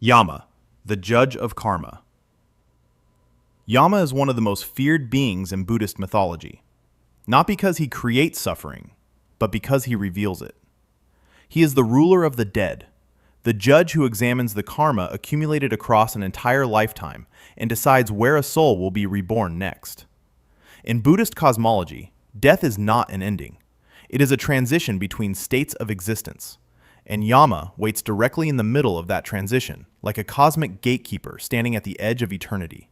Yama, the judge of karma. Yama is one of the most feared beings in Buddhist mythology, not because he creates suffering, but because he reveals it. He is the ruler of the dead, the judge who examines the karma accumulated across an entire lifetime and decides where a soul will be reborn next. In Buddhist cosmology, death is not an ending. It is a transition between states of existence, and Yama waits directly in the middle of that transition, like a cosmic gatekeeper standing at the edge of eternity.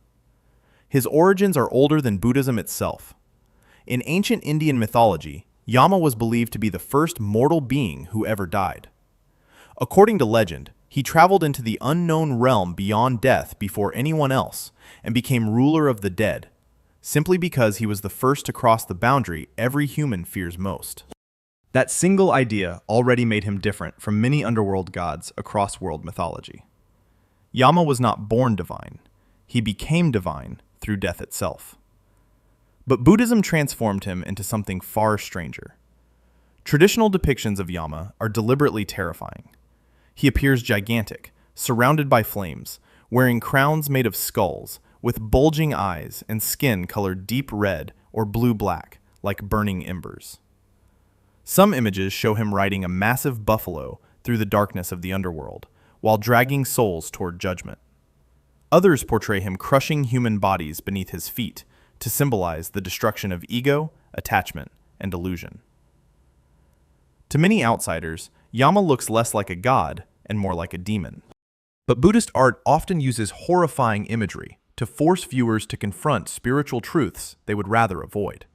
His origins are older than Buddhism itself. In ancient Indian mythology, Yama was believed to be the first mortal being who ever died. According to legend, he traveled into the unknown realm beyond death before anyone else and became ruler of the dead, simply because he was the first to cross the boundary every human fears most. That single idea already made him different from many underworld gods across world mythology. Yama was not born divine. He became divine through death itself. But Buddhism transformed him into something far stranger. Traditional depictions of Yama are deliberately terrifying. He appears gigantic, surrounded by flames, wearing crowns made of skulls, with bulging eyes and skin colored deep red or blue-black, like burning embers. Some images show him riding a massive buffalo through the darkness of the underworld, while dragging souls toward judgment. Others portray him crushing human bodies beneath his feet to symbolize the destruction of ego, attachment, and illusion. To many outsiders, Yama looks less like a god and more like a demon. But Buddhist art often uses horrifying imagery to force viewers to confront spiritual truths they would rather avoid.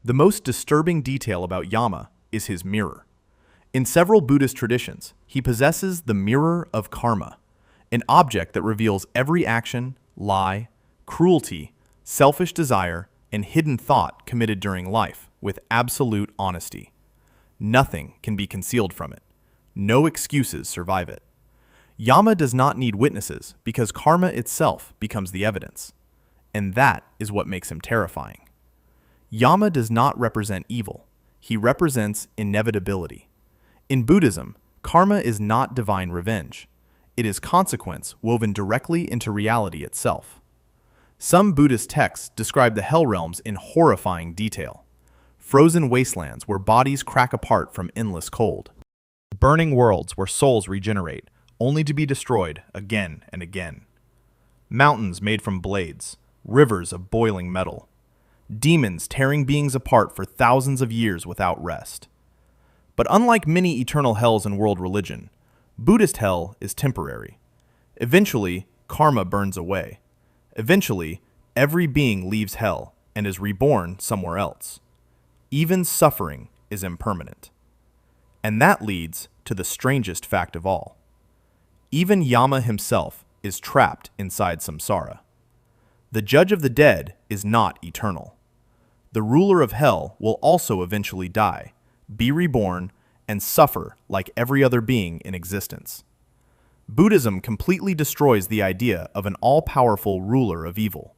The most disturbing detail about Yama is his mirror. In several Buddhist traditions, he possesses the mirror of karma, an object that reveals every action, lie, cruelty, selfish desire, and hidden thought committed during life with absolute honesty. Nothing can be concealed from it. No excuses survive it. Yama does not need witnesses because karma itself becomes the evidence. And that is what makes him terrifying. Yama does not represent evil. He represents inevitability. In Buddhism, karma is not divine revenge. It is consequence woven directly into reality itself. Some Buddhist texts describe the hell realms in horrifying detail. Frozen wastelands where bodies crack apart from endless cold. Burning worlds where souls regenerate, only to be destroyed again and again. Mountains made from blades, rivers of boiling metal. Demons tearing beings apart for thousands of years without rest. But unlike many eternal hells in world religion, Buddhist hell is temporary. Eventually, karma burns away. Eventually, every being leaves hell and is reborn somewhere else. Even suffering is impermanent. And that leads to the strangest fact of all. Even Yama himself is trapped inside samsara. The judge of the dead is not eternal. The ruler of hell will also eventually die, be reborn, and suffer like every other being in existence. Buddhism completely destroys the idea of an all-powerful ruler of evil.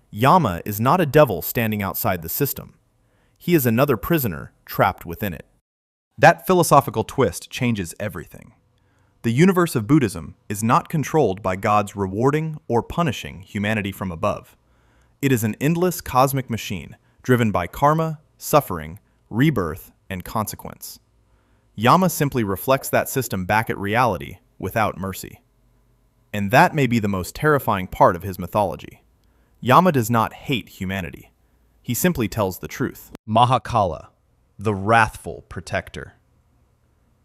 Yama is not a devil standing outside the system. He is another prisoner trapped within it. That philosophical twist changes everything. The universe of Buddhism is not controlled by gods rewarding or punishing humanity from above. It is an endless cosmic machine driven by karma, suffering, rebirth, and consequence. Yama simply reflects that system back at reality without mercy. And that may be the most terrifying part of his mythology. Yama does not hate humanity. He simply tells the truth. Mahakala, the wrathful protector.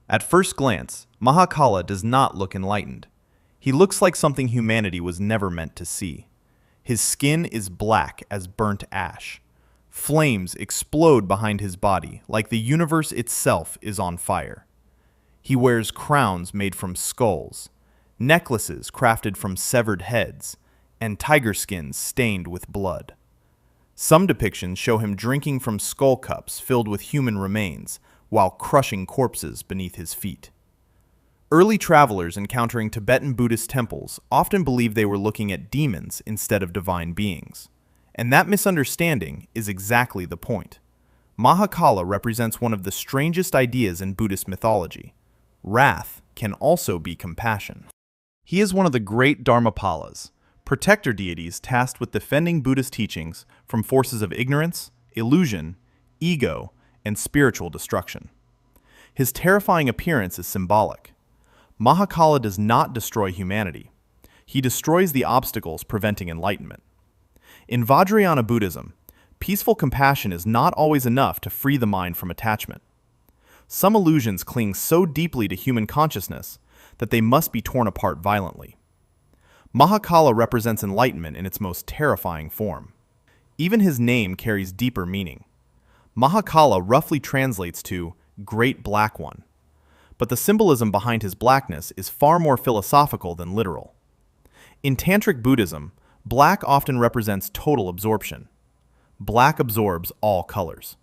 At first glance, Mahakala does not look enlightened. He looks like something humanity was never meant to see. His skin is black as burnt ash. Flames explode behind his body like the universe itself is on fire. He wears crowns made from skulls, necklaces crafted from severed heads, and tiger skins stained with blood. Some depictions show him drinking from skull cups filled with human remains while crushing corpses beneath his feet. Early travelers encountering Tibetan Buddhist temples often believed they were looking at demons instead of divine beings. And that misunderstanding is exactly the point. Mahakala represents one of the strangest ideas in Buddhist mythology. Wrath can also be compassion. He is one of the great Dharmapalas, protector deities tasked with defending Buddhist teachings from forces of ignorance, illusion, ego, and spiritual destruction. His terrifying appearance is symbolic. Mahakala does not destroy humanity. He destroys the obstacles preventing enlightenment. In Vajrayana Buddhism, peaceful compassion is not always enough to free the mind from attachment. Some illusions cling so deeply to human consciousness that they must be torn apart violently. Mahakala represents enlightenment in its most terrifying form. Even his name carries deeper meaning. Mahakala roughly translates to Great Black One, but the symbolism behind his blackness is far more philosophical than literal. In Tantric Buddhism, black often represents total absorption. Black absorbs all colors.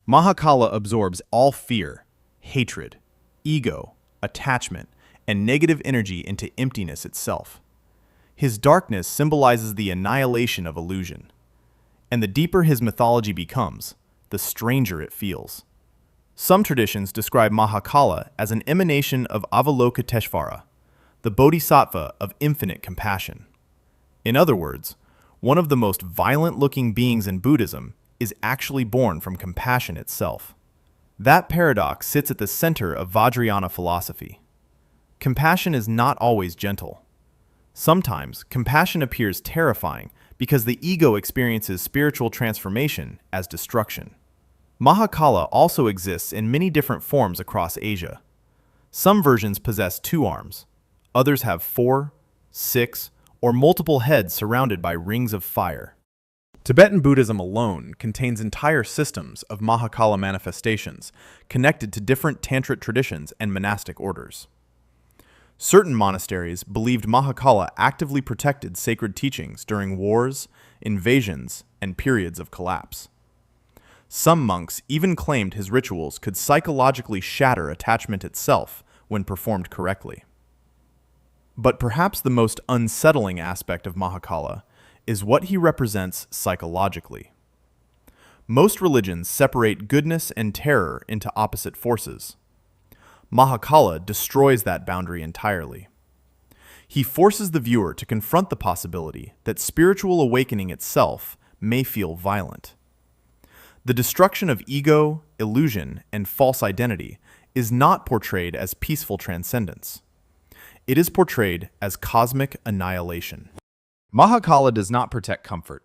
Mahakala absorbs all fear, hatred, ego, attachment, and negative energy into emptiness itself. His darkness symbolizes the annihilation of illusion. And the deeper his mythology becomes, the stranger it feels. Some traditions describe Mahakala as an emanation of Avalokiteshvara, the bodhisattva of infinite compassion. In other words, one of the most violent-looking beings in Buddhism is actually born from compassion itself. That paradox sits at the center of Vajrayana philosophy. Compassion is not always gentle. Sometimes, compassion appears terrifying because the ego experiences spiritual transformation as destruction. Mahakala also exists in many different forms across Asia. Some versions possess 2 arms. Others have 4, 6, or multiple heads surrounded by rings of fire. Tibetan Buddhism alone contains entire systems of Mahakala manifestations connected to different tantric traditions and monastic orders. Certain monasteries believed Mahakala actively protected sacred teachings during wars, invasions, and periods of collapse. Some monks even claimed his rituals could psychologically shatter attachment itself when performed correctly. But perhaps the most unsettling aspect of Mahakala is what he represents psychologically. Most religions separate goodness and terror into opposite forces. Mahakala destroys that boundary entirely. He forces the viewer to confront the possibility that spiritual awakening itself may feel violent. The destruction of ego, illusion, and false identity is not portrayed as peaceful transcendence. It is portrayed as cosmic annihilation. Mahakala does not protect comfort.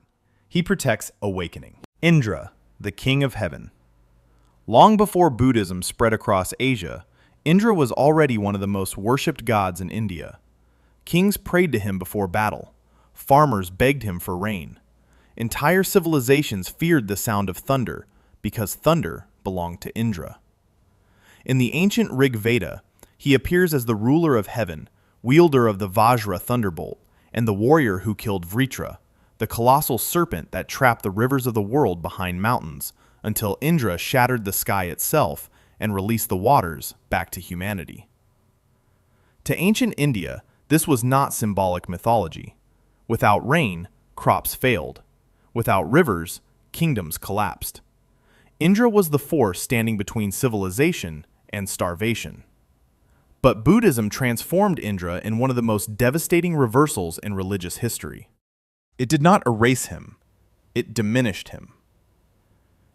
He protects awakening. Indra, the king of heaven. Long before Buddhism spread across Asia, Indra was already one of the most worshipped gods in India. Kings prayed to him before battle. Farmers begged him for rain. Entire civilizations feared the sound of thunder because thunder belonged to Indra. In the ancient Rig Veda, he appears as the ruler of heaven, wielder of the Vajra thunderbolt, and the warrior who killed Vritra, the colossal serpent that trapped the rivers of the world behind mountains until Indra shattered the sky itself and released the waters back to humanity. To ancient India, this was not symbolic mythology. Without rain, crops failed. Without rivers, kingdoms collapsed. Indra was the force standing between civilization and starvation. But Buddhism transformed Indra in one of the most devastating reversals in religious history. It did not erase him, it diminished him.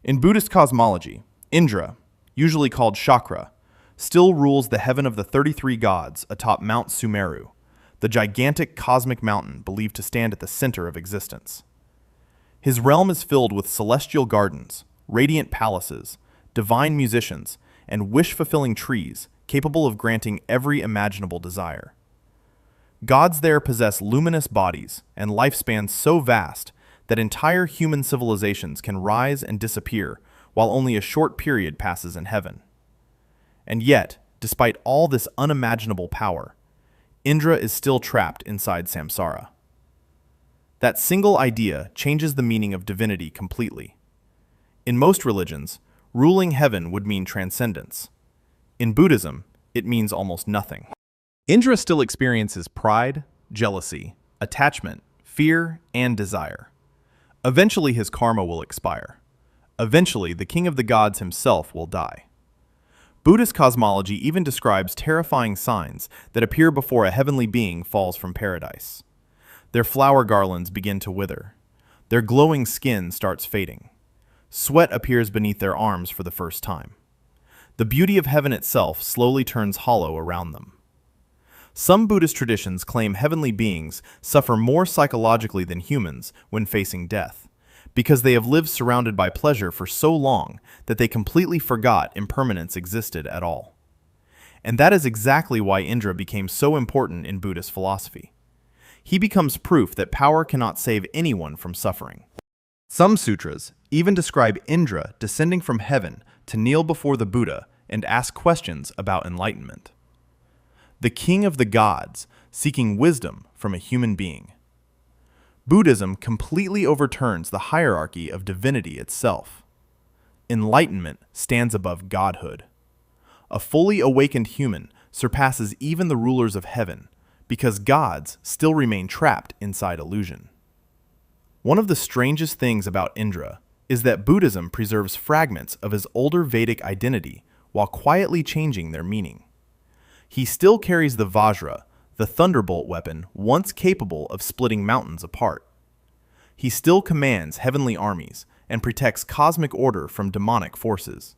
In Buddhist cosmology, Indra, usually called Chakra, still rules the heaven of the 33 gods atop Mount Sumeru, the gigantic cosmic mountain believed to stand at the center of existence. His realm is filled with celestial gardens, radiant palaces, divine musicians, and wish-fulfilling trees capable of granting every imaginable desire. Gods there possess luminous bodies and lifespans so vast that entire human civilizations can rise and disappear while only a short period passes in heaven. And yet, despite all this unimaginable power, Indra is still trapped inside samsara. That single idea changes the meaning of divinity completely. In most religions, ruling heaven would mean transcendence. In Buddhism, it means almost nothing. Indra still experiences pride, jealousy, attachment, fear, and desire. Eventually his karma will expire. Eventually the king of the gods himself will die. Buddhist cosmology even describes terrifying signs that appear before a heavenly being falls from paradise. Their flower garlands begin to wither. Their glowing skin starts fading. Sweat appears beneath their arms for the first time. The beauty of heaven itself slowly turns hollow around them. Some Buddhist traditions claim heavenly beings suffer more psychologically than humans when facing death, because they have lived surrounded by pleasure for so long that they completely forgot impermanence existed at all. And that is exactly why Indra became so important in Buddhist philosophy. He becomes proof that power cannot save anyone from suffering. Some sutras even describe Indra descending from heaven to kneel before the Buddha and ask questions about enlightenment. The king of the gods seeking wisdom from a human being. Buddhism completely overturns the hierarchy of divinity itself. Enlightenment stands above godhood. A fully awakened human surpasses even the rulers of heaven, because gods still remain trapped inside illusion. One of the strangest things about Indra is that Buddhism preserves fragments of his older Vedic identity while quietly changing their meaning. He still carries the Vajra, the thunderbolt weapon once capable of splitting mountains apart. He still commands heavenly armies and protects cosmic order from demonic forces.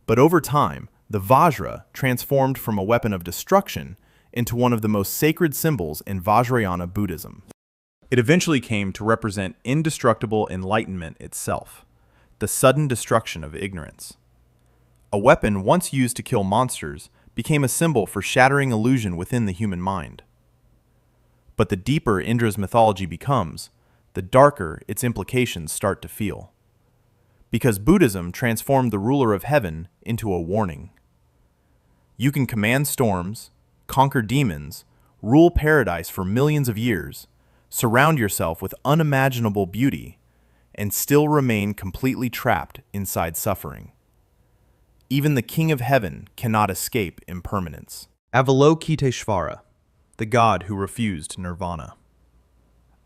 But over time, the Vajra transformed from a weapon of destruction into one of the most sacred symbols in Vajrayana Buddhism. It eventually came to represent indestructible enlightenment itself, the sudden destruction of ignorance. A weapon once used to kill monsters became a symbol for shattering illusion within the human mind. But the deeper Indra's mythology becomes, the darker its implications start to feel. Because Buddhism transformed the ruler of heaven into a warning. You can command storms, conquer demons, rule paradise for millions of years, surround yourself with unimaginable beauty, and still remain completely trapped inside suffering. Even the King of Heaven cannot escape impermanence. Avalokiteshvara, the god who refused nirvana.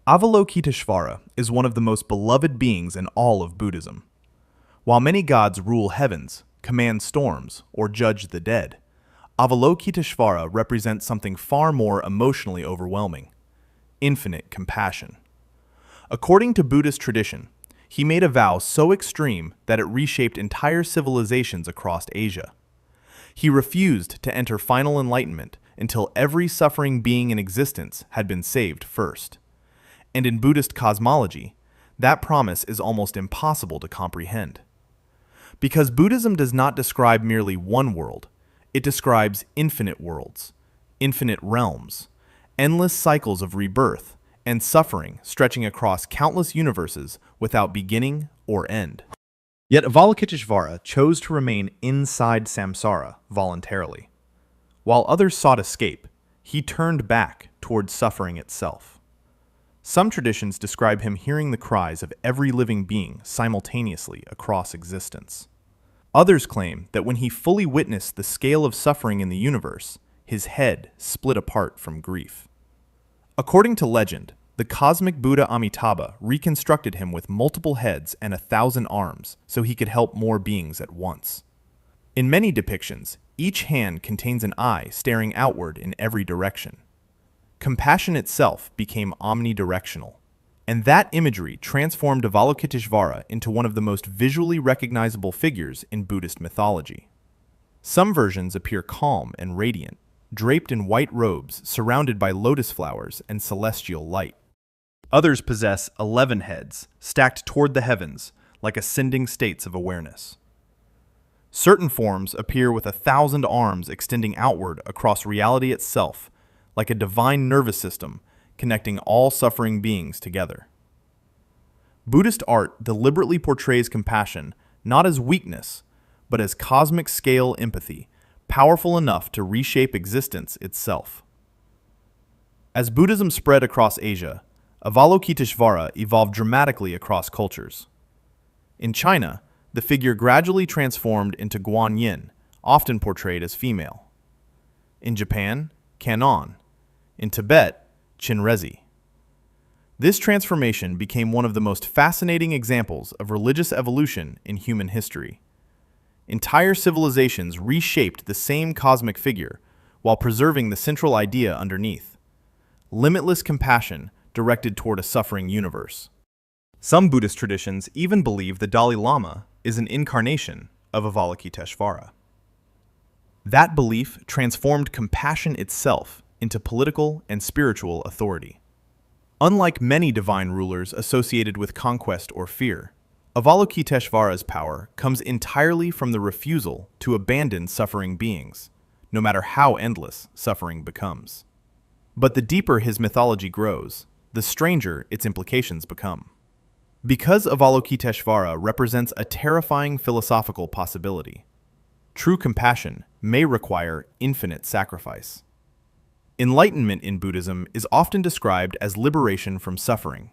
Avalokiteshvara is one of the most beloved beings in all of Buddhism. While many gods rule heavens, command storms, or judge the dead, Avalokiteshvara represents something far more emotionally overwhelming: infinite compassion. According to Buddhist tradition, he made a vow so extreme that it reshaped entire civilizations across Asia. He refused to enter final enlightenment until every suffering being in existence had been saved first. And in Buddhist cosmology, that promise is almost impossible to comprehend. Because Buddhism does not describe merely one world, it describes infinite worlds, infinite realms, endless cycles of rebirth, and suffering stretching across countless universes without beginning or end. Yet Avalokiteshvara chose to remain inside samsara voluntarily. While others sought escape, he turned back towards suffering itself. Some traditions describe him hearing the cries of every living being simultaneously across existence. Others claim that when he fully witnessed the scale of suffering in the universe, his head split apart from grief. According to legend, the cosmic Buddha Amitabha reconstructed him with multiple heads and 1,000 arms so he could help more beings at once. In many depictions, each hand contains an eye staring outward in every direction. Compassion itself became omnidirectional, and that imagery transformed Avalokiteshvara into one of the most visually recognizable figures in Buddhist mythology. Some versions appear calm and radiant, draped in white robes surrounded by lotus flowers and celestial light. Others possess 11 heads, stacked toward the heavens, like ascending states of awareness. Certain forms appear with 1,000 arms extending outward across reality itself, like a divine nervous system connecting all suffering beings together. Buddhist art deliberately portrays compassion not as weakness, but as cosmic scale empathy, powerful enough to reshape existence itself. As Buddhism spread across Asia, Avalokiteshvara evolved dramatically across cultures. In China, the figure gradually transformed into Guanyin, often portrayed as female. In Japan, Kannon. In Tibet, Chinrezi. This transformation became one of the most fascinating examples of religious evolution in human history. Entire civilizations reshaped the same cosmic figure while preserving the central idea underneath: limitless compassion directed toward a suffering universe. Some Buddhist traditions even believe the Dalai Lama is an incarnation of Avalokiteshvara. That belief transformed compassion itself into political and spiritual authority. Unlike many divine rulers associated with conquest or fear, Avalokiteshvara's power comes entirely from the refusal to abandon suffering beings, no matter how endless suffering becomes. But the deeper his mythology grows, the stranger its implications become. Because Avalokiteshvara represents a terrifying philosophical possibility, true compassion may require infinite sacrifice. Enlightenment in Buddhism is often described as liberation from suffering.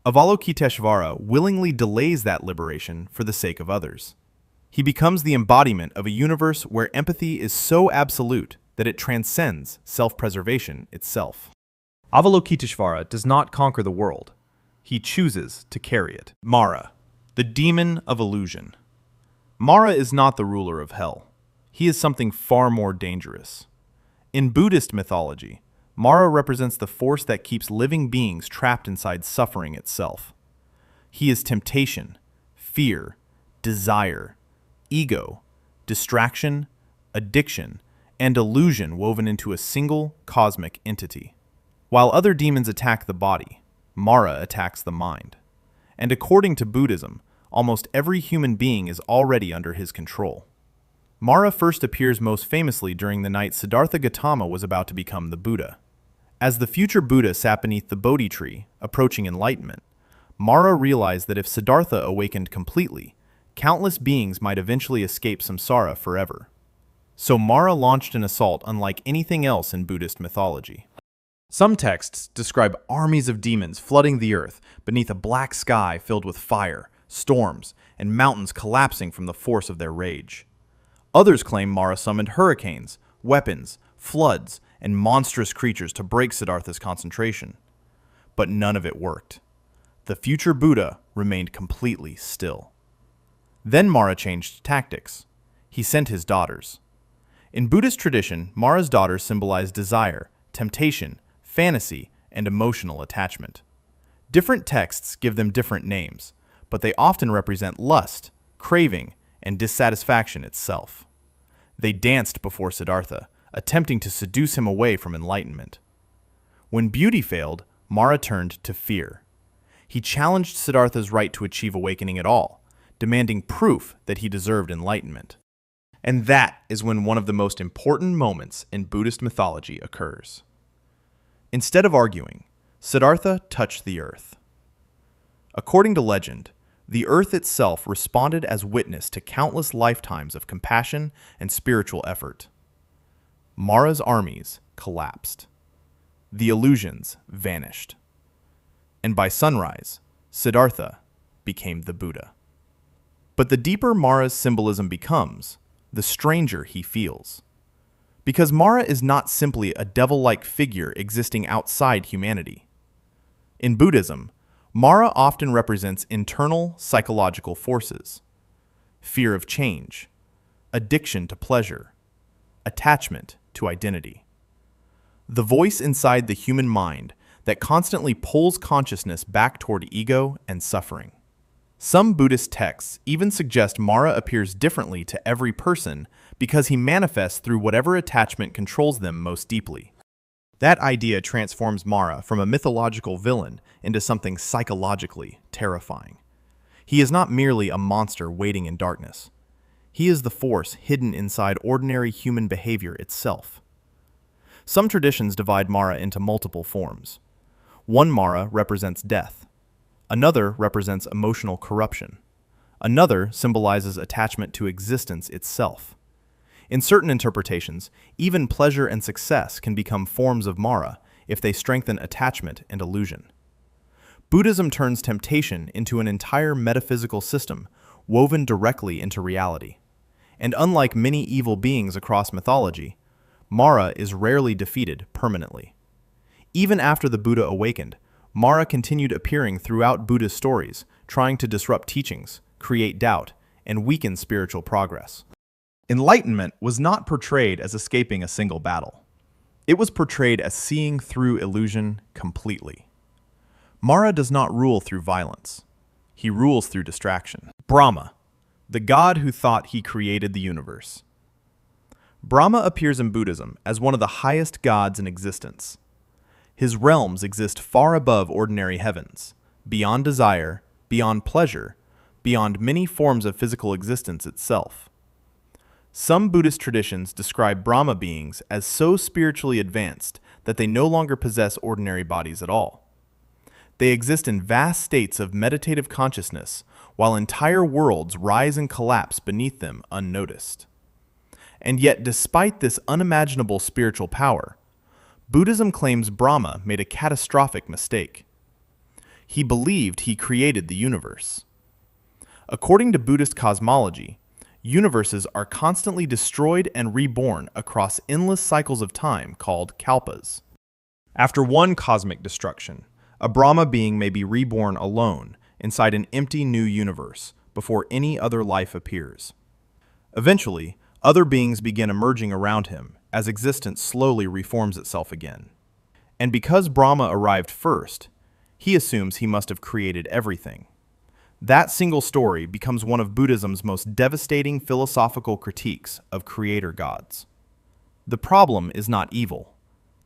Avalokiteshvara willingly delays that liberation for the sake of others. He becomes the embodiment of a universe where empathy is so absolute that it transcends self-preservation itself. Avalokiteshvara does not conquer the world. He chooses to carry it. Mara, the demon of illusion. Mara is not the ruler of hell. He is something far more dangerous. In Buddhist mythology, Mara represents the force that keeps living beings trapped inside suffering itself. He is temptation, fear, desire, ego, distraction, addiction, and illusion woven into a single cosmic entity. While other demons attack the body, Mara attacks the mind. And according to Buddhism, almost every human being is already under his control. Mara first appears most famously during the night Siddhartha Gautama was about to become the Buddha. As the future Buddha sat beneath the Bodhi tree, approaching enlightenment, Mara realized that if Siddhartha awakened completely, countless beings might eventually escape samsara forever. So Mara launched an assault unlike anything else in Buddhist mythology. Some texts describe armies of demons flooding the earth beneath a black sky filled with fire, storms, and mountains collapsing from the force of their rage. Others claim Mara summoned hurricanes, weapons, floods, and monstrous creatures to break Siddhartha's concentration. But none of it worked. The future Buddha remained completely still. Then Mara changed tactics. He sent his daughters. In Buddhist tradition, Mara's daughters symbolize desire, temptation, fantasy, and emotional attachment. Different texts give them different names, but they often represent lust, craving, and dissatisfaction itself. They danced before Siddhartha, attempting to seduce him away from enlightenment. When beauty failed, Mara turned to fear. He challenged Siddhartha's right to achieve awakening at all, demanding proof that he deserved enlightenment. And that is when one of the most important moments in Buddhist mythology occurs. Instead of arguing, Siddhartha touched the earth. According to legend, the earth itself responded as witness to countless lifetimes of compassion and spiritual effort. Mara's armies collapsed. The illusions vanished. And by sunrise, Siddhartha became the Buddha. But the deeper Mara's symbolism becomes, the stranger he feels. Because Mara is not simply a devil-like figure existing outside humanity. In Buddhism, Mara often represents internal psychological forces: fear of change, addiction to pleasure, attachment to identity. The voice inside the human mind that constantly pulls consciousness back toward ego and suffering. Some Buddhist texts even suggest Mara appears differently to every person because he manifests through whatever attachment controls them most deeply. That idea transforms Mara from a mythological villain into something psychologically terrifying. He is not merely a monster waiting in darkness. He is the force hidden inside ordinary human behavior itself. Some traditions divide Mara into multiple forms. One Mara represents death. Another represents emotional corruption. Another symbolizes attachment to existence itself. In certain interpretations, even pleasure and success can become forms of Mara if they strengthen attachment and illusion. Buddhism turns temptation into an entire metaphysical system woven directly into reality. And unlike many evil beings across mythology, Mara is rarely defeated permanently. Even after the Buddha awakened, Mara continued appearing throughout Buddhist stories, trying to disrupt teachings, create doubt, and weaken spiritual progress. Enlightenment was not portrayed as escaping a single battle. It was portrayed as seeing through illusion completely. Mara does not rule through violence. He rules through distraction. Brahma, the god who thought he created the universe. Brahma appears in Buddhism as one of the highest gods in existence. His realms exist far above ordinary heavens, beyond desire, beyond pleasure, beyond many forms of physical existence itself. Some Buddhist traditions describe Brahma beings as so spiritually advanced that they no longer possess ordinary bodies at all. They exist in vast states of meditative consciousness, while entire worlds rise and collapse beneath them unnoticed. And yet, despite this unimaginable spiritual power, Buddhism claims Brahma made a catastrophic mistake. He believed he created the universe. According to Buddhist cosmology, universes are constantly destroyed and reborn across endless cycles of time called kalpas. After one cosmic destruction, a Brahma being may be reborn alone inside an empty new universe before any other life appears. Eventually, other beings begin emerging around him as existence slowly reforms itself again. And because Brahma arrived first, he assumes he must have created everything. That single story becomes one of Buddhism's most devastating philosophical critiques of creator gods. The problem is not evil.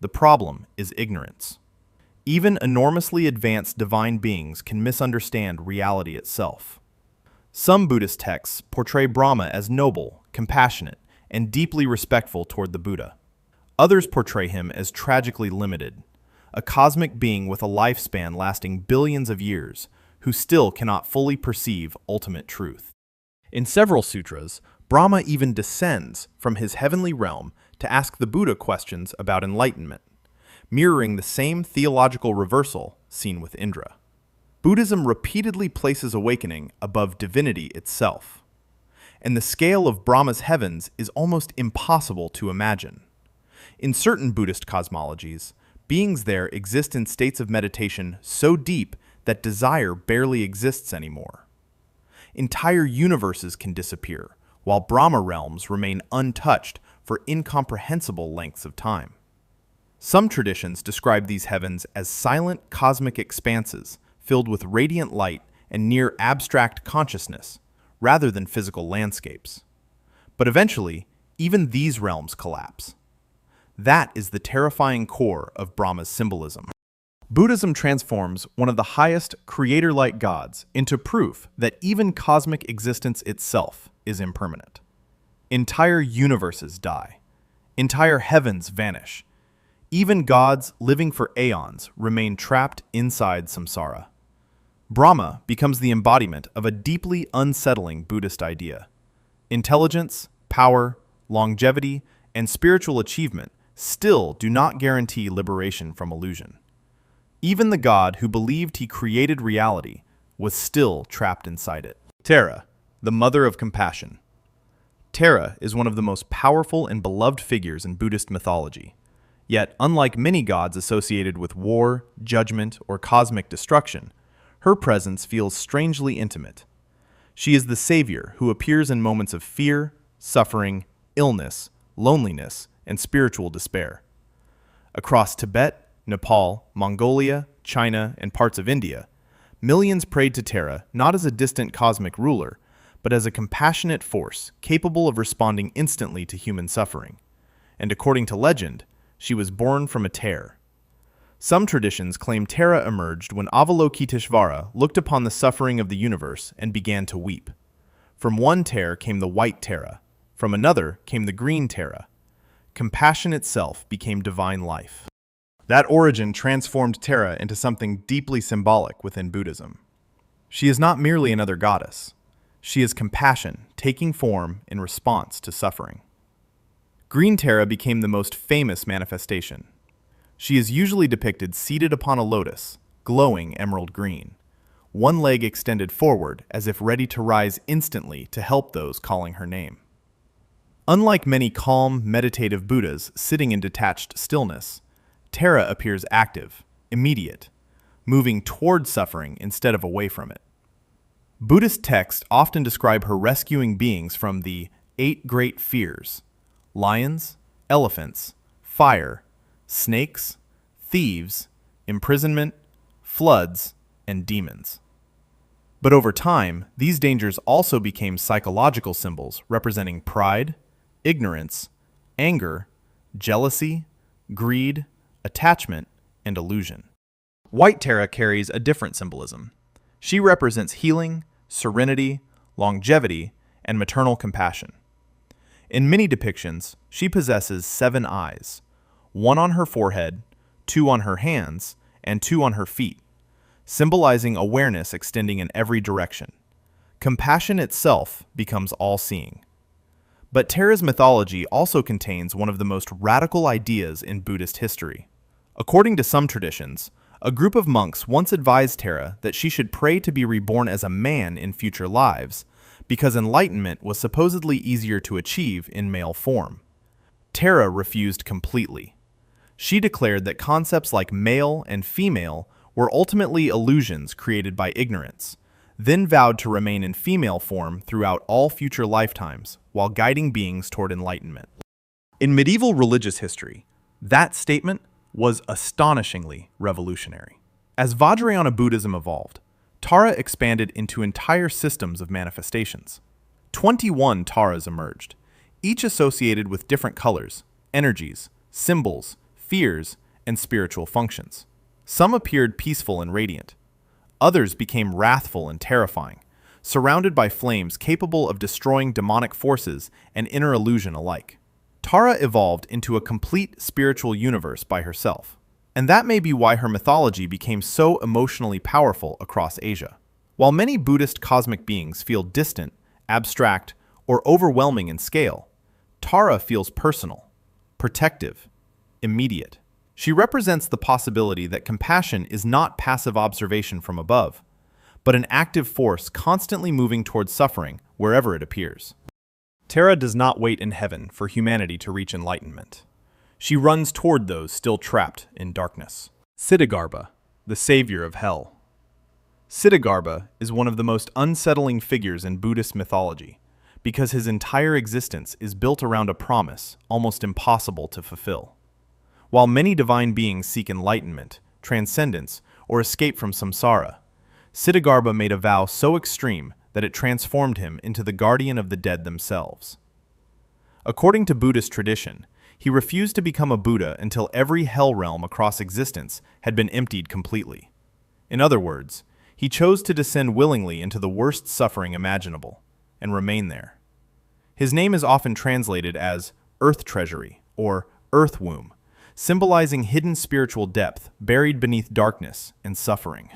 The problem is ignorance. Even enormously advanced divine beings can misunderstand reality itself. Some Buddhist texts portray Brahma as noble, compassionate, and deeply respectful toward the Buddha. Others portray him as tragically limited, a cosmic being with a lifespan lasting billions of years, who still cannot fully perceive ultimate truth. In several sutras, Brahma even descends from his heavenly realm to ask the Buddha questions about enlightenment, mirroring the same theological reversal seen with Indra. Buddhism repeatedly places awakening above divinity itself, and the scale of Brahma's heavens is almost impossible to imagine. In certain Buddhist cosmologies, beings there exist in states of meditation so deep that desire barely exists anymore. Entire universes can disappear, while Brahma realms remain untouched for incomprehensible lengths of time. Some traditions describe these heavens as silent cosmic expanses filled with radiant light and near abstract consciousness, rather than physical landscapes. But eventually, even these realms collapse. That is the terrifying core of Brahma's symbolism. Buddhism transforms one of the highest creator-like gods into proof that even cosmic existence itself is impermanent. Entire universes die. Entire heavens vanish. Even gods living for aeons remain trapped inside samsara. Brahma becomes the embodiment of a deeply unsettling Buddhist idea. Intelligence, power, longevity, and spiritual achievement still do not guarantee liberation from illusion. Even the God who believed he created reality was still trapped inside it. Tara, the mother of compassion. Tara is one of the most powerful and beloved figures in Buddhist mythology. Yet, unlike many gods associated with war, judgment, or cosmic destruction, her presence feels strangely intimate. She is the savior who appears in moments of fear, suffering, illness, loneliness, and spiritual despair. Across Tibet, Nepal, Mongolia, China, and parts of India, millions prayed to Tara not as a distant cosmic ruler, but as a compassionate force capable of responding instantly to human suffering. And according to legend, she was born from a tear. Some traditions claim Tara emerged when Avalokiteshvara looked upon the suffering of the universe and began to weep. From one tear came the white Tara, from another came the green Tara. Compassion itself became divine life. That origin transformed Tara into something deeply symbolic within Buddhism. She is not merely another goddess. She is compassion taking form in response to suffering. Green Tara became the most famous manifestation. She is usually depicted seated upon a lotus, glowing emerald green, one leg extended forward as if ready to rise instantly to help those calling her name. Unlike many calm, meditative Buddhas sitting in detached stillness, Tara appears active, immediate, moving toward suffering instead of away from it. Buddhist texts often describe her rescuing beings from the 8 great fears: lions, elephants, fire, snakes, thieves, imprisonment, floods, and demons. But over time, these dangers also became psychological symbols representing pride, ignorance, anger, jealousy, greed, attachment, and illusion. White Tara carries a different symbolism. She represents healing, serenity, longevity, and maternal compassion. In many depictions, she possesses 7 eyes, 1 on her forehead, 2 on her hands, and 2 on her feet, symbolizing awareness extending in every direction. Compassion itself becomes all-seeing. But Tara's mythology also contains one of the most radical ideas in Buddhist history. According to some traditions, a group of monks once advised Tara that she should pray to be reborn as a man in future lives, because enlightenment was supposedly easier to achieve in male form. Tara refused completely. She declared that concepts like male and female were ultimately illusions created by ignorance, then vowed to remain in female form throughout all future lifetimes while guiding beings toward enlightenment. In medieval religious history, that statement was astonishingly revolutionary. As Vajrayana Buddhism evolved, Tara expanded into entire systems of manifestations. 21 Taras emerged, each associated with different colors, energies, symbols, fears, and spiritual functions. Some appeared peaceful and radiant. Others became wrathful and terrifying, surrounded by flames capable of destroying demonic forces and inner illusion alike. Tara evolved into a complete spiritual universe by herself, and that may be why her mythology became so emotionally powerful across Asia. While many Buddhist cosmic beings feel distant, abstract, or overwhelming in scale, Tara feels personal, protective, immediate. She represents the possibility that compassion is not passive observation from above, but an active force constantly moving towards suffering wherever it appears. Tara does not wait in heaven for humanity to reach enlightenment. She runs toward those still trapped in darkness. Ksitigarbha, the savior of hell. Ksitigarbha is one of the most unsettling figures in Buddhist mythology because his entire existence is built around a promise almost impossible to fulfill. While many divine beings seek enlightenment, transcendence, or escape from samsara, Ksitigarbha made a vow so extreme that it transformed him into the guardian of the dead themselves. According to Buddhist tradition, he refused to become a Buddha until every hell realm across existence had been emptied completely. In other words, he chose to descend willingly into the worst suffering imaginable, and remain there. His name is often translated as Earth Treasury or Earth Womb, symbolizing hidden spiritual depth buried beneath darkness and suffering.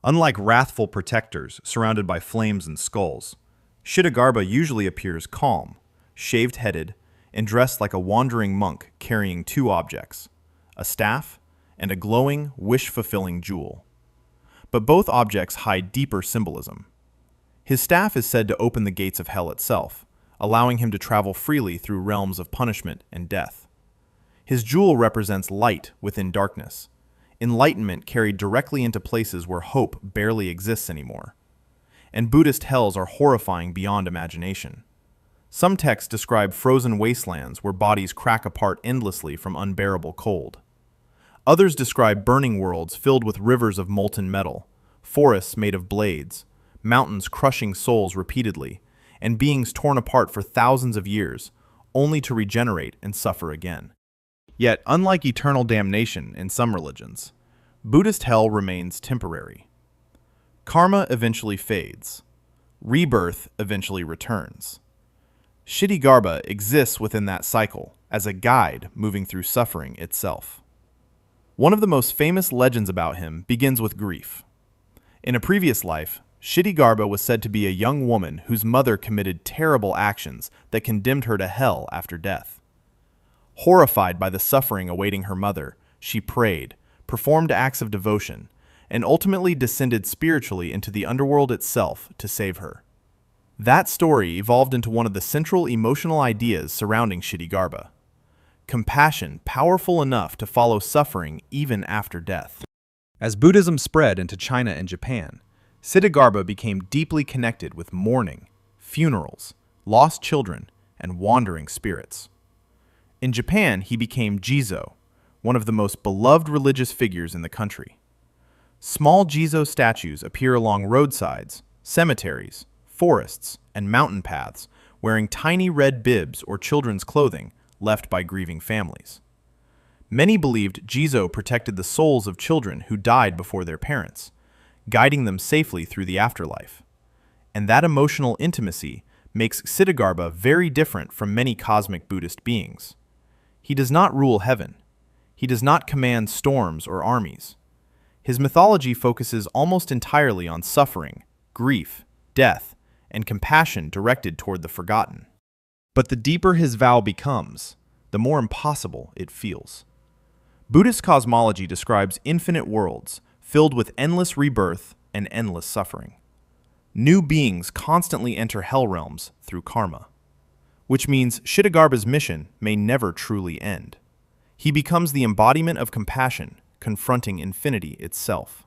Unlike wrathful protectors surrounded by flames and skulls, Ksitigarbha usually appears calm, shaved-headed, and dressed like a wandering monk carrying 2 objects, a staff and a glowing, wish-fulfilling jewel. But both objects hide deeper symbolism. His staff is said to open the gates of hell itself, allowing him to travel freely through realms of punishment and death. His jewel represents light within darkness, enlightenment carried directly into places where hope barely exists anymore. And Buddhist hells are horrifying beyond imagination. Some texts describe frozen wastelands where bodies crack apart endlessly from unbearable cold. Others describe burning worlds filled with rivers of molten metal, forests made of blades, mountains crushing souls repeatedly, and beings torn apart for thousands of years, only to regenerate and suffer again. Yet, unlike eternal damnation in some religions, Buddhist hell remains temporary. Karma eventually fades. Rebirth eventually returns. Ksitigarbha exists within that cycle as a guide moving through suffering itself. One of the most famous legends about him begins with grief. In a previous life, Ksitigarbha was said to be a young woman whose mother committed terrible actions that condemned her to hell after death. Horrified by the suffering awaiting her mother, she prayed, performed acts of devotion, and ultimately descended spiritually into the underworld itself to save her. That story evolved into one of the central emotional ideas surrounding Ksitigarbha: compassion powerful enough to follow suffering even after death. As Buddhism spread into China and Japan, Ksitigarbha became deeply connected with mourning, funerals, lost children, and wandering spirits. In Japan, he became Jizo, one of the most beloved religious figures in the country. Small Jizo statues appear along roadsides, cemeteries, forests, and mountain paths, wearing tiny red bibs or children's clothing left by grieving families. Many believed Jizo protected the souls of children who died before their parents, guiding them safely through the afterlife. And that emotional intimacy makes Ksitigarbha very different from many cosmic Buddhist beings. He does not rule heaven. He does not command storms or armies. His mythology focuses almost entirely on suffering, grief, death, and compassion directed toward the forgotten. But the deeper his vow becomes, the more impossible it feels. Buddhist cosmology describes infinite worlds filled with endless rebirth and endless suffering. New beings constantly enter hell realms through karma, which means Ksitigarbha's mission may never truly end. He becomes the embodiment of compassion, confronting infinity itself.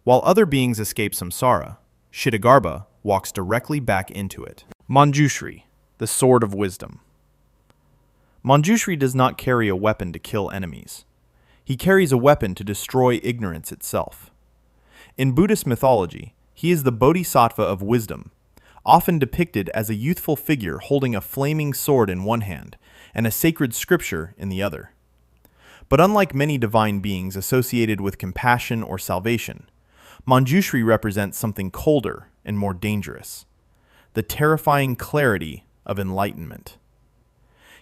While other beings escape samsara, Ksitigarbha walks directly back into it. Manjushri, the sword of wisdom. Manjushri does not carry a weapon to kill enemies. He carries a weapon to destroy ignorance itself. In Buddhist mythology, he is the bodhisattva of wisdom, often depicted as a youthful figure holding a flaming sword in one hand and a sacred scripture in the other. But unlike many divine beings associated with compassion or salvation, Manjushri represents something colder and more dangerous: the terrifying clarity of enlightenment.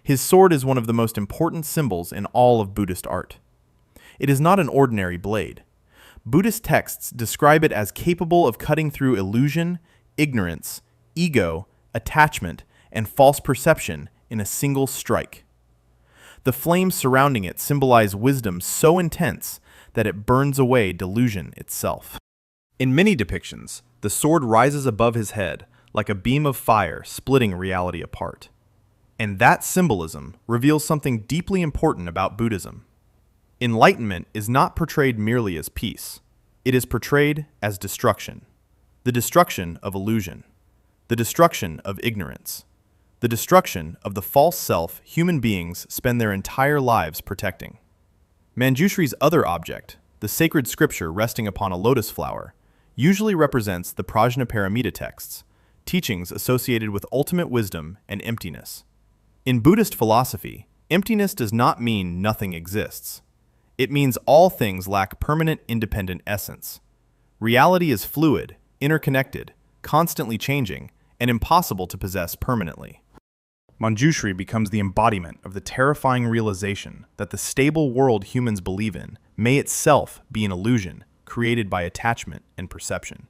His sword is one of the most important symbols in all of Buddhist art. It is not an ordinary blade. Buddhist texts describe it as capable of cutting through illusion, ignorance, ego, attachment, and false perception in a single strike. The flames surrounding it symbolize wisdom so intense that it burns away delusion itself. In many depictions, the sword rises above his head like a beam of fire splitting reality apart. And that symbolism reveals something deeply important about Buddhism. Enlightenment is not portrayed merely as peace. It is portrayed as destruction. The destruction of illusion. The destruction of ignorance. The destruction of the false self human beings spend their entire lives protecting. Manjushri's other object, the sacred scripture resting upon a lotus flower, usually represents the Prajnaparamita texts, teachings associated with ultimate wisdom and emptiness. In Buddhist philosophy, emptiness does not mean nothing exists. It means all things lack permanent independent essence. Reality is fluid, interconnected, constantly changing, and impossible to possess permanently. Manjushri becomes the embodiment of the terrifying realization that the stable world humans believe in may itself be an illusion created by attachment and perception.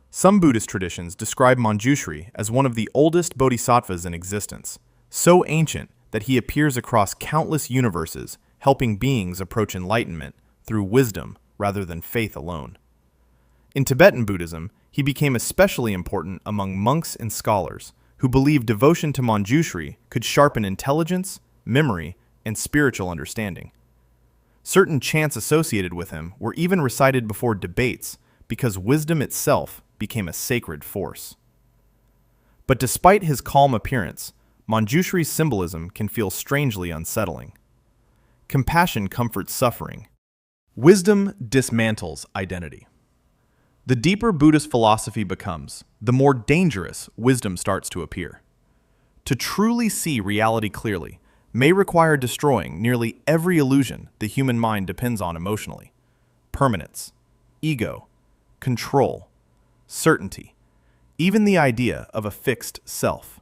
Some Buddhist traditions describe Manjushri as one of the oldest bodhisattvas in existence, so ancient that he appears across countless universes, helping beings approach enlightenment through wisdom rather than faith alone. In Tibetan Buddhism, he became especially important among monks and scholars who believed devotion to Manjushri could sharpen intelligence, memory, and spiritual understanding. Certain chants associated with him were even recited before debates because wisdom itself became a sacred force. But despite his calm appearance, Manjushri's symbolism can feel strangely unsettling. Compassion comforts suffering. Wisdom dismantles identity. The deeper Buddhist philosophy becomes, the more dangerous wisdom starts to appear. To truly see reality clearly may require destroying nearly every illusion the human mind depends on emotionally: permanence, ego, control, certainty, even the idea of a fixed self.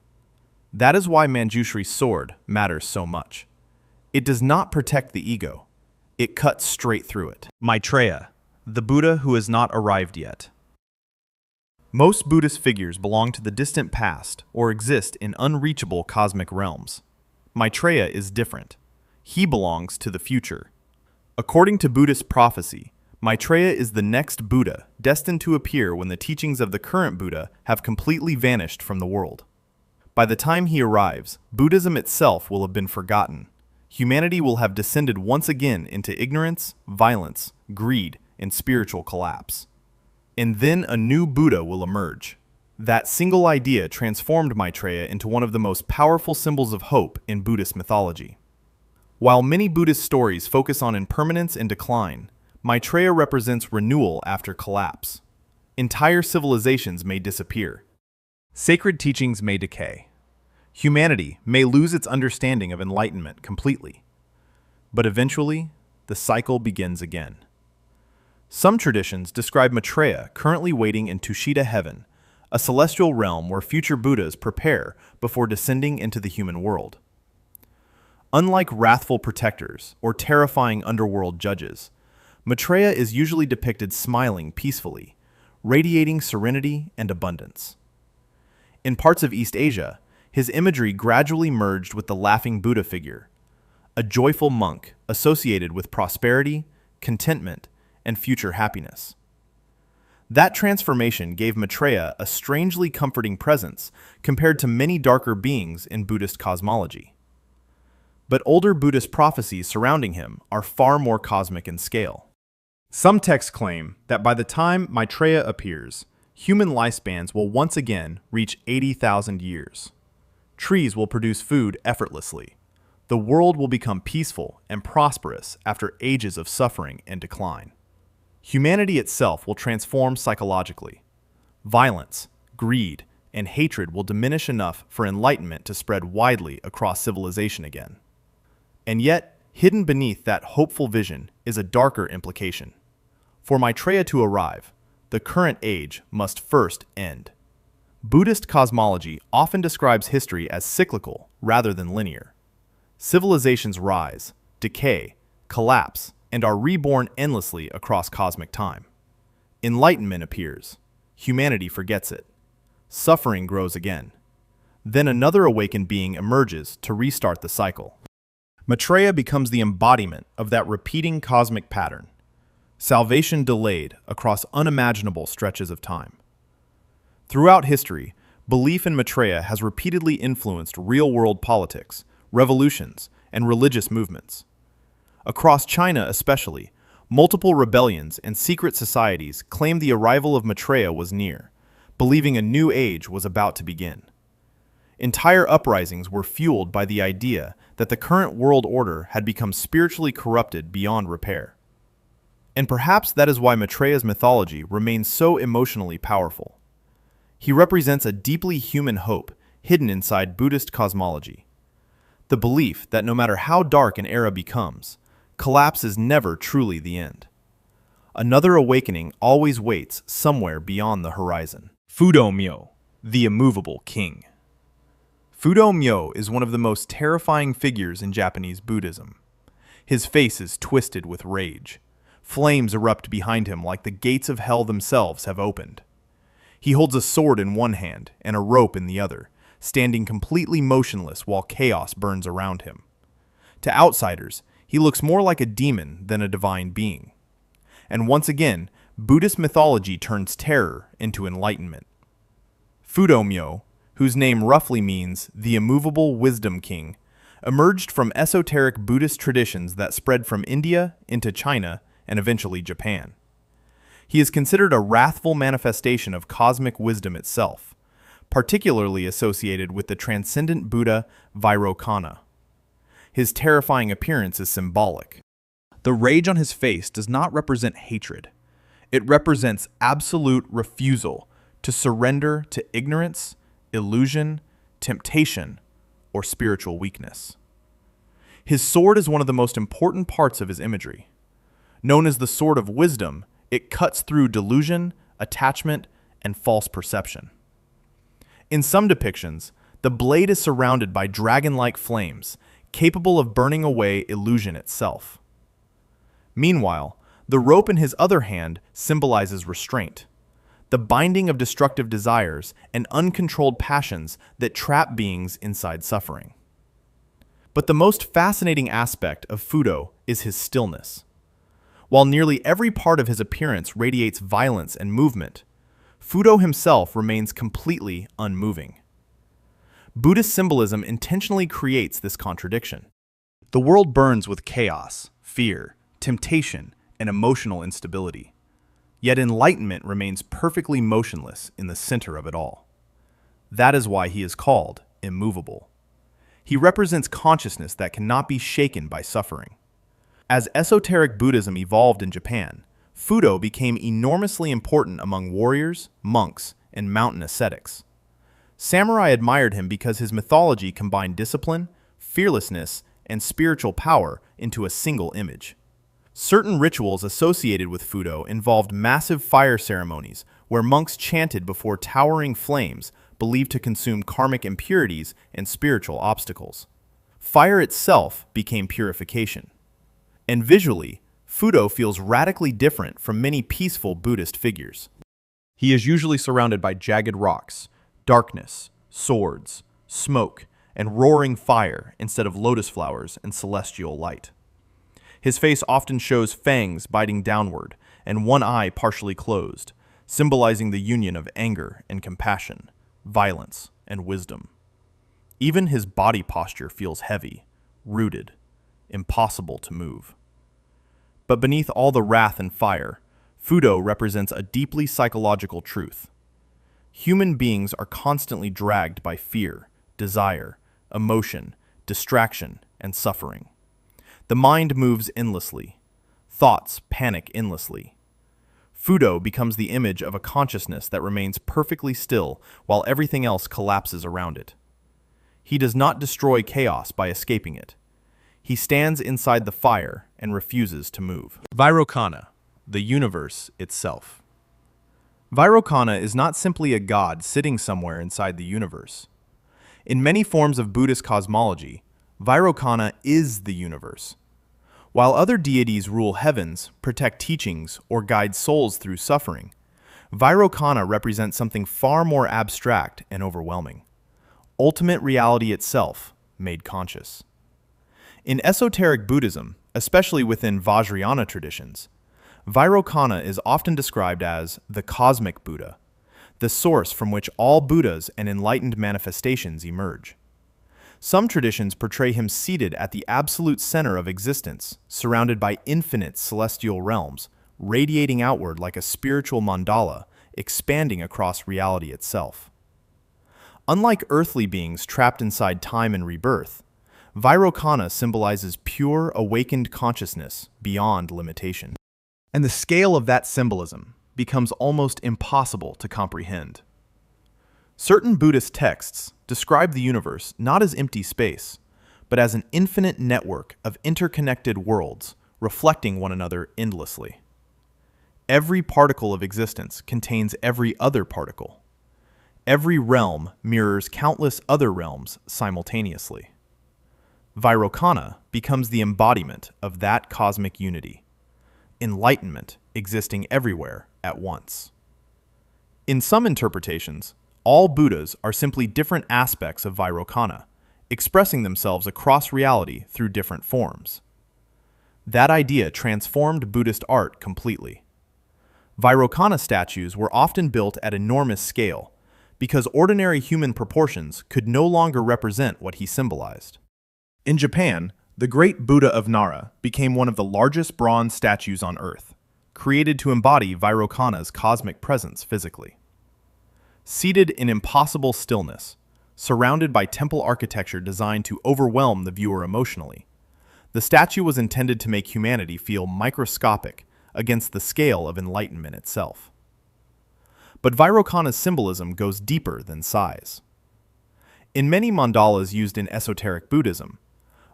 That is why Manjushri's sword matters so much. It does not protect the ego. It cuts straight through it. Maitreya, the Buddha who has not arrived yet. Most Buddhist figures belong to the distant past or exist in unreachable cosmic realms. Maitreya is different. He belongs to the future. According to Buddhist prophecy, Maitreya is the next Buddha destined to appear when the teachings of the current Buddha have completely vanished from the world. By the time he arrives, Buddhism itself will have been forgotten. Humanity will have descended once again into ignorance, violence, greed, and spiritual collapse. and then a new Buddha will emerge. That single idea transformed Maitreya into one of the most powerful symbols of hope in Buddhist mythology. While many Buddhist stories focus on impermanence and decline, Maitreya represents renewal after collapse. Entire civilizations may disappear. Sacred teachings may decay. Humanity may lose its understanding of enlightenment completely. But eventually, the cycle begins again. Some traditions describe Maitreya currently waiting in Tushita heaven, a celestial realm where future Buddhas prepare before descending into the human world. Unlike wrathful protectors or terrifying underworld judges, Maitreya is usually depicted smiling peacefully, radiating serenity and abundance. In parts of East Asia, his imagery gradually merged with the laughing Buddha figure, a joyful monk associated with prosperity, contentment, and future happiness. That transformation gave Maitreya a strangely comforting presence compared to many darker beings in Buddhist cosmology. But older Buddhist prophecies surrounding him are far more cosmic in scale. Some texts claim that by the time Maitreya appears, human lifespans will once again reach 80,000 years. Trees will produce food effortlessly. The world will become peaceful and prosperous after ages of suffering and decline. Humanity itself will transform psychologically. Violence, greed, and hatred will diminish enough for enlightenment to spread widely across civilization again. And yet, hidden beneath that hopeful vision is a darker implication. For Maitreya to arrive, the current age must first end. Buddhist cosmology often describes history as cyclical rather than linear. Civilizations rise, decay, collapse, and are reborn endlessly across cosmic time. Enlightenment appears. Humanity forgets it. Suffering grows again. Then another awakened being emerges to restart the cycle. Maitreya becomes the embodiment of that repeating cosmic pattern. Salvation delayed across unimaginable stretches of time. Throughout history, belief in Maitreya has repeatedly influenced real-world politics, revolutions, and religious movements. Across China especially, multiple rebellions and secret societies claimed the arrival of Maitreya was near, believing a new age was about to begin. Entire uprisings were fueled by the idea that the current world order had become spiritually corrupted beyond repair. And perhaps that is why Maitreya's mythology remains so emotionally powerful. He represents a deeply human hope hidden inside Buddhist cosmology. The belief that no matter how dark an era becomes, collapse is never truly the end. Another awakening always waits somewhere beyond the horizon. Fudo-myo, the immovable king. Fudo-myo is one of the most terrifying figures in Japanese Buddhism. His face is twisted with rage. Flames erupt behind him like the gates of hell themselves have opened. He holds a sword in one hand and a rope in the other, standing completely motionless while chaos burns around him. To outsiders, he looks more like a demon than a divine being. And once again, Buddhist mythology turns terror into enlightenment. Fudo-myo, whose name roughly means the immovable wisdom king, emerged from esoteric Buddhist traditions that spread from India into China and eventually Japan. He is considered a wrathful manifestation of cosmic wisdom itself, particularly associated with the transcendent Buddha Vairocana. His terrifying appearance is symbolic. The rage on his face does not represent hatred. It represents absolute refusal to surrender to ignorance, illusion, temptation, or spiritual weakness. His sword is one of the most important parts of his imagery. Known as the Sword of Wisdom, it cuts through delusion, attachment, and false perception. In some depictions, the blade is surrounded by dragon-like flames, capable of burning away illusion itself. Meanwhile, the rope in his other hand symbolizes restraint, the binding of destructive desires and uncontrolled passions that trap beings inside suffering. But the most fascinating aspect of Fudo is his stillness. While nearly every part of his appearance radiates violence and movement, Fudo himself remains completely unmoving. Buddhist symbolism intentionally creates this contradiction. The world burns with chaos, fear, temptation, and emotional instability. Yet enlightenment remains perfectly motionless in the center of it all. That is why he is called immovable. He represents consciousness that cannot be shaken by suffering. As esoteric Buddhism evolved in Japan, Fudo became enormously important among warriors, monks, and mountain ascetics. Samurai admired him because his mythology combined discipline, fearlessness, and spiritual power into a single image. Certain rituals associated with Fudo involved massive fire ceremonies where monks chanted before towering flames believed to consume karmic impurities and spiritual obstacles. Fire itself became purification. And visually, Fudo feels radically different from many peaceful Buddhist figures. He is usually surrounded by jagged rocks, darkness, swords, smoke, and roaring fire instead of lotus flowers and celestial light. His face often shows fangs biting downward and one eye partially closed, symbolizing the union of anger and compassion, violence and wisdom. Even his body posture feels heavy, rooted, impossible to move. But beneath all the wrath and fire, Fudo represents a deeply psychological truth. Human beings are constantly dragged by fear, desire, emotion, distraction, and suffering. The mind moves endlessly. Thoughts panic endlessly. Fudo becomes the image of a consciousness that remains perfectly still while everything else collapses around it. He does not destroy chaos by escaping it. He stands inside the fire and refuses to move. Vairocana, the universe itself. Vairocana is not simply a god sitting somewhere inside the universe. In many forms of Buddhist cosmology, Vairocana is the universe. While other deities rule heavens, protect teachings, or guide souls through suffering, Vairocana represents something far more abstract and overwhelming. Ultimate reality itself, made conscious. In esoteric Buddhism, especially within Vajrayana traditions, Vairocana is often described as the cosmic Buddha, the source from which all Buddhas and enlightened manifestations emerge. Some traditions portray him seated at the absolute center of existence, surrounded by infinite celestial realms, radiating outward like a spiritual mandala, expanding across reality itself. Unlike earthly beings trapped inside time and rebirth, Vairocana symbolizes pure, awakened consciousness beyond limitation. And the scale of that symbolism becomes almost impossible to comprehend. Certain Buddhist texts describe the universe not as empty space, but as an infinite network of interconnected worlds reflecting one another endlessly. Every particle of existence contains every other particle. Every realm mirrors countless other realms simultaneously. Vairocana becomes the embodiment of that cosmic unity, enlightenment existing everywhere at once. In some interpretations, all Buddhas are simply different aspects of Vairocana, expressing themselves across reality through different forms. That idea transformed Buddhist art completely. Vairocana statues were often built at enormous scale because ordinary human proportions could no longer represent what he symbolized. In Japan, the great Buddha of Nara became one of the largest bronze statues on Earth, created to embody Vairocana's cosmic presence physically. Seated in impossible stillness, surrounded by temple architecture designed to overwhelm the viewer emotionally, the statue was intended to make humanity feel microscopic against the scale of enlightenment itself. But Vairocana's symbolism goes deeper than size. In many mandalas used in esoteric Buddhism,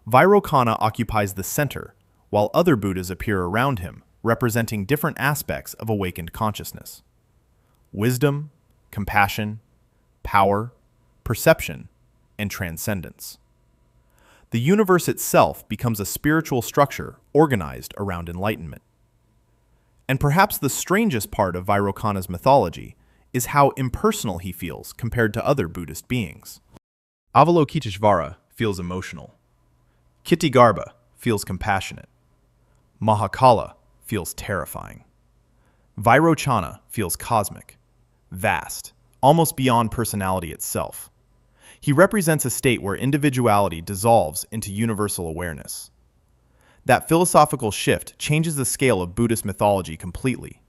Vairocana occupies the center, while other Buddhas appear around him, representing different aspects of awakened consciousness. Wisdom, compassion, power, perception, and transcendence. The universe itself becomes a spiritual structure organized around enlightenment. And perhaps the strangest part of Vairocana's mythology is how impersonal he feels compared to other Buddhist beings. Avalokiteshvara feels emotional. Kittigarbha feels compassionate. Mahakala feels terrifying. Vairocana feels cosmic, vast, almost beyond personality itself. He represents a state where individuality dissolves into universal awareness. That philosophical shift changes the scale of Buddhist mythology completely.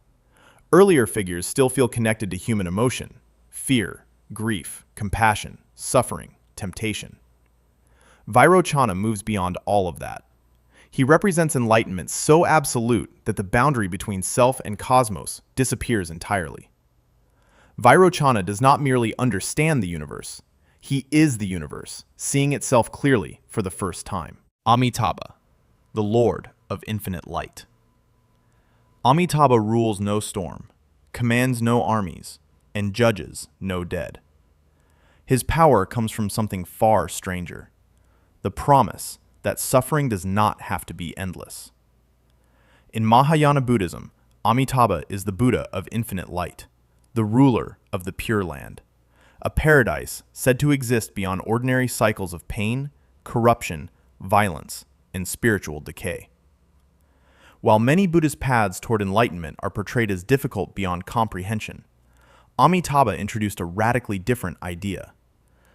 Earlier figures still feel connected to human emotion: fear, grief, compassion, suffering, temptation. Vairocana moves beyond all of that. He represents enlightenment so absolute that the boundary between self and cosmos disappears entirely. Vairocana does not merely understand the universe, he is the universe, seeing itself clearly for the first time. Amitabha, the Lord of infinite light. Amitabha rules no storm, commands no armies, and judges no dead. His power comes from something far stranger: the promise that suffering does not have to be endless. In Mahayana Buddhism, Amitabha is the Buddha of infinite light, the ruler of the Pure Land, a paradise said to exist beyond ordinary cycles of pain, corruption, violence, and spiritual decay. While many Buddhist paths toward enlightenment are portrayed as difficult beyond comprehension, Amitabha introduced a radically different idea: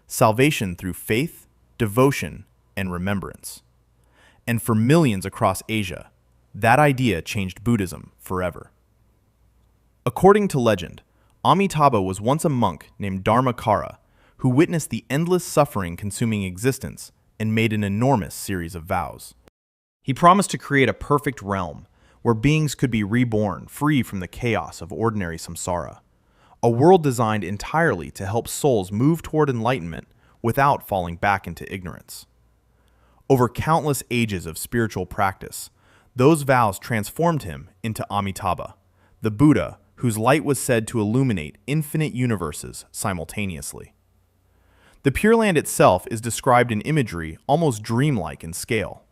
salvation through faith, devotion, and remembrance. And for millions across Asia, that idea changed Buddhism forever. According to legend, Amitabha was once a monk named Dharmakara who witnessed the endless suffering consuming existence and made an enormous series of vows. He promised to create a perfect realm where beings could be reborn free from the chaos of ordinary samsara, a world designed entirely to help souls move toward enlightenment without falling back into ignorance. Over countless ages of spiritual practice, those vows transformed him into Amitabha, the Buddha whose light was said to illuminate infinite universes simultaneously. The Pure Land itself is described in imagery almost dreamlike in scale.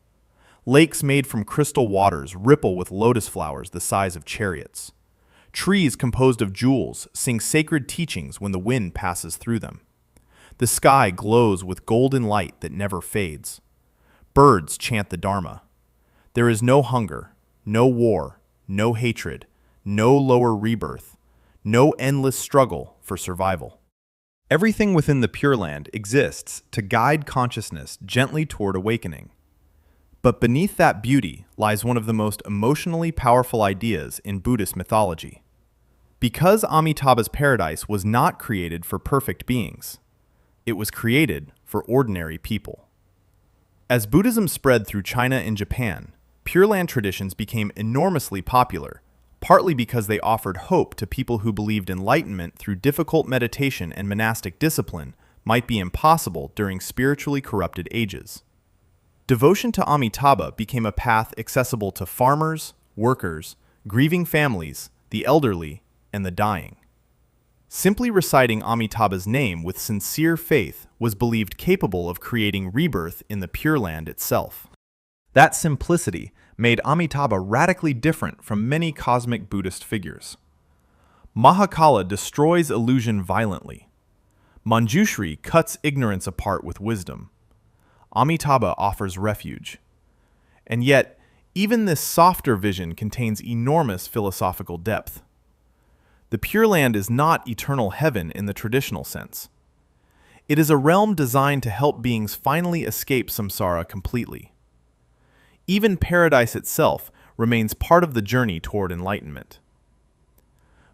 Lakes made from crystal waters ripple with lotus flowers the size of chariots. Trees composed of jewels sing sacred teachings when the wind passes through them. The sky glows with golden light that never fades. Birds chant the Dharma. There is no hunger, no war, no hatred, no lower rebirth, no endless struggle for survival. Everything within the Pure Land exists to guide consciousness gently toward awakening. But beneath that beauty lies one of the most emotionally powerful ideas in Buddhist mythology. Because Amitabha's paradise was not created for perfect beings, it was created for ordinary people. As Buddhism spread through China and Japan, Pure Land traditions became enormously popular, partly because they offered hope to people who believed enlightenment through difficult meditation and monastic discipline might be impossible during spiritually corrupted ages. Devotion to Amitabha became a path accessible to farmers, workers, grieving families, the elderly, and the dying. Simply reciting Amitabha's name with sincere faith was believed capable of creating rebirth in the Pure Land itself. That simplicity made Amitabha radically different from many cosmic Buddhist figures. Mahakala destroys illusion violently. Manjushri cuts ignorance apart with wisdom. Amitabha offers refuge. And yet, even this softer vision contains enormous philosophical depth. The Pure Land is not eternal heaven in the traditional sense. It is a realm designed to help beings finally escape samsara completely. Even paradise itself remains part of the journey toward enlightenment.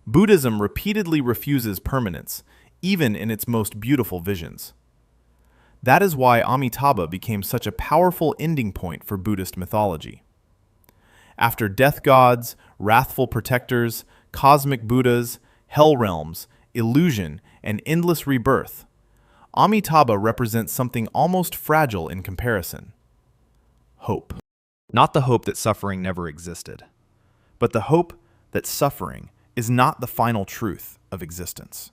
Buddhism repeatedly refuses permanence, even in its most beautiful visions. That is why Amitabha became such a powerful ending point for Buddhist mythology. After death gods, wrathful protectors, cosmic Buddhas, hell realms, illusion, and endless rebirth, Amitabha represents something almost fragile in comparison: hope. Not the hope that suffering never existed, but the hope that suffering is not the final truth of existence.